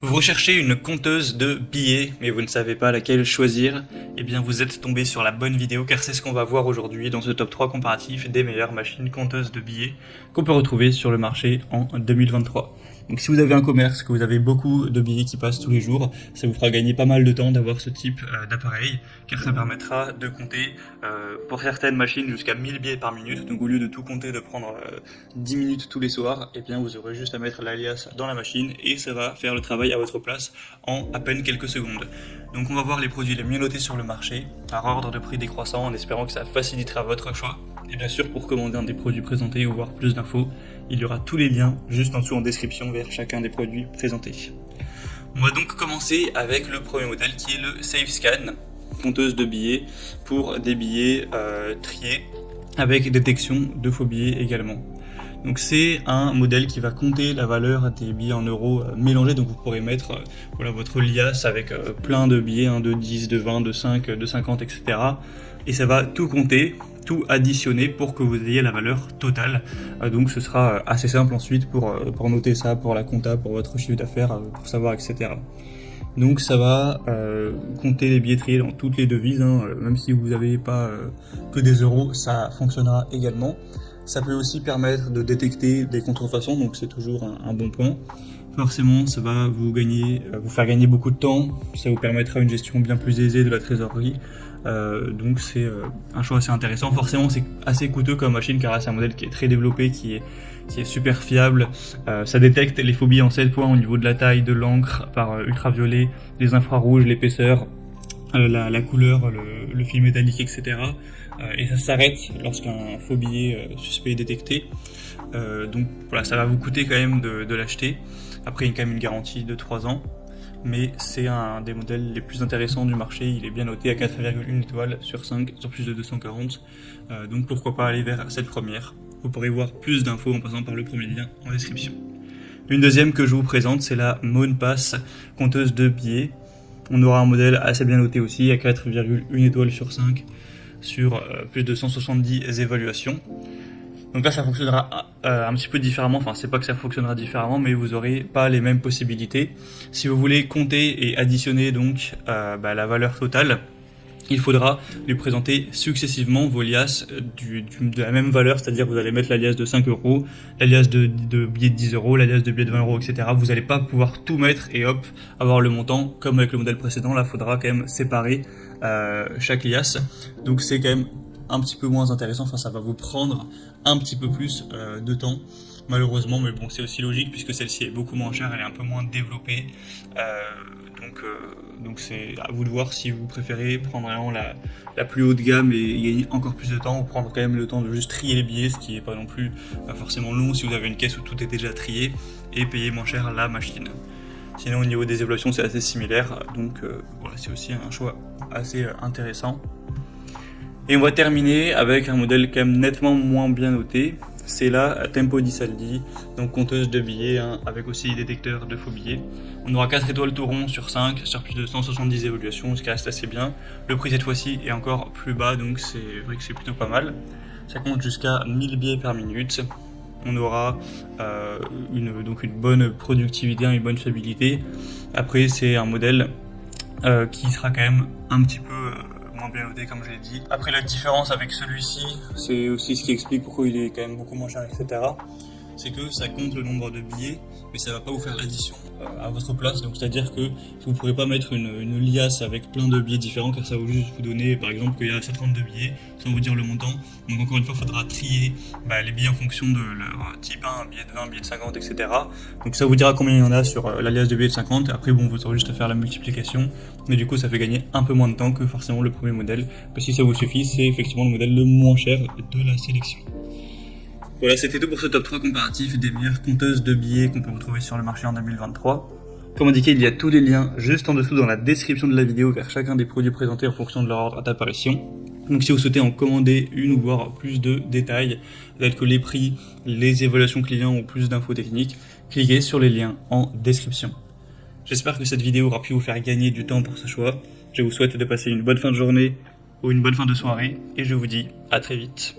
Vous recherchez une compteuse de billets, mais vous ne savez pas laquelle choisir? Eh bien, vous êtes tombé sur la bonne vidéo, car c'est ce qu'on va voir aujourd'hui dans ce top 3 comparatif des meilleures machines compteuses de billets qu'on peut retrouver sur le marché en 2023. Donc si vous avez un commerce, que vous avez beaucoup de billets qui passent tous les jours, ça vous fera gagner pas mal de temps d'avoir ce type d'appareil, car ça permettra de compter pour certaines machines jusqu'à 1000 billets par minute. Donc au lieu de tout compter, de prendre 10 minutes tous les soirs, eh bien vous aurez juste à mettre l'alias dans la machine et ça va faire le travail à votre place en à peine quelques secondes. Donc on va voir les produits les mieux notés sur le marché, par ordre de prix décroissant, en espérant que ça facilitera votre choix. Et bien sûr, pour commander un des produits présentés ou voir plus d'infos, il y aura tous les liens juste en dessous en description vers chacun des produits présentés. On va donc commencer avec le premier modèle qui est le SafeScan, compteuse de billets pour des billets triés avec détection de faux billets également. Donc c'est un modèle qui va compter la valeur des billets en euros mélangés, donc vous pourrez mettre voilà, votre liasse avec plein de billets, de 10, de 20, de 5, de 50, etc. Et ça va tout compter, tout additionner pour que vous ayez la valeur totale. Donc ce sera assez simple ensuite pour noter ça, pour la compta, pour votre chiffre d'affaires, pour savoir, etc. Donc ça va compter les billets triés dans toutes les devises, même si vous n'avez pas que des euros, ça fonctionnera également. Ça peut aussi permettre de détecter des contrefaçons, donc c'est toujours un bon point. Forcément, ça va vous faire gagner beaucoup de temps, ça vous permettra une gestion bien plus aisée de la trésorerie. Donc c'est un choix assez intéressant. Forcément, c'est assez coûteux comme machine car c'est un modèle qui est très développé, qui est super fiable. Ça détecte les faux billets en 7 points au niveau de la taille, de l'encre, par ultraviolet, les infrarouges, l'épaisseur, la couleur, le fil métallique, etc. Et ça s'arrête lorsqu'un faux billet suspect est détecté. Donc voilà, ça va vous coûter quand même de l'acheter. Après, il y a quand même une garantie de 3 ans. Mais c'est un des modèles les plus intéressants du marché. Il est bien noté à 4,1 étoiles sur 5, sur plus de 240. Donc pourquoi pas aller vers cette première. Vous pourrez voir plus d'infos en passant par le premier lien en description. Une deuxième que je vous présente, c'est la MoonPass, compteuse de billets. On aura un modèle assez bien noté aussi, à 4,1 étoiles sur 5, sur plus de 170 évaluations. Donc là, ça fonctionnera un petit peu différemment, enfin c'est pas que ça fonctionnera différemment, mais vous aurez pas les mêmes possibilités. Si vous voulez compter et additionner donc la valeur totale, il faudra lui présenter successivement vos liasses de la même valeur, c'est-à-dire vous allez mettre la liasse de 5 euros, la liasse de billets de 10 euros, la liasse de billets de 20 euros, etc. Vous n'allez pas pouvoir tout mettre et hop, avoir le montant, comme avec le modèle précédent. Là, il faudra quand même séparer chaque liasse. Donc c'est quand même un petit peu moins intéressant, enfin ça va vous prendre un petit peu plus de temps, malheureusement, mais bon, c'est aussi logique puisque celle-ci est beaucoup moins chère, elle est un peu moins développée. Donc c'est à vous de voir si vous préférez prendre vraiment la plus haute gamme et gagner encore plus de temps, ou prendre quand même le temps de juste trier les billets, ce qui n'est pas non plus forcément long si vous avez une caisse où tout est déjà trié, et payer moins cher la machine. Sinon au niveau des évaluations c'est assez similaire, donc voilà, c'est aussi un choix assez intéressant. Et on va terminer avec un modèle quand même nettement moins bien noté, c'est la Tempo di Saldi, donc compteuse de billets, avec aussi détecteur de faux billets. On aura 4 étoiles tout rond sur 5, sur plus de 170 évaluations, ce qui reste assez bien. Le prix cette fois-ci est encore plus bas, donc c'est vrai que c'est plutôt pas mal. Ça compte jusqu'à 1000 billets par minute. On aura une bonne productivité, une bonne fiabilité. Après, c'est un modèle qui sera quand même un petit peu moins bien noté, comme je l'ai dit. Après, la différence avec celui-ci, c'est aussi ce qui explique pourquoi il est quand même beaucoup moins cher, etc. C'est que ça compte le nombre de billets, mais ça va pas vous faire l'addition à votre place. Donc c'est-à-dire que vous ne pourrez pas mettre une liasse avec plein de billets différents, car ça va juste vous donner, par exemple, qu'il y a 132 billets, sans vous dire le montant. Donc encore une fois, il faudra trier les billets en fonction de leur type 1, billet de 20, billet de 50, etc. Donc ça vous dira combien il y en a sur la liasse de billets de 50. Après, bon, vous aurez juste à faire la multiplication, mais du coup, ça fait gagner un peu moins de temps que forcément le premier modèle. Parce que si ça vous suffit, c'est effectivement le modèle le moins cher de la sélection. Voilà, c'était tout pour ce top 3 comparatif des meilleures compteuses de billets qu'on peut retrouver sur le marché en 2023. Comme indiqué, il y a tous les liens juste en dessous dans la description de la vidéo vers chacun des produits présentés en fonction de leur ordre d'apparition. Donc si vous souhaitez en commander une ou voir plus de détails, tels que les prix, les évaluations clients ou plus d'infos techniques, cliquez sur les liens en description. J'espère que cette vidéo aura pu vous faire gagner du temps pour ce choix. Je vous souhaite de passer une bonne fin de journée ou une bonne fin de soirée et je vous dis à très vite.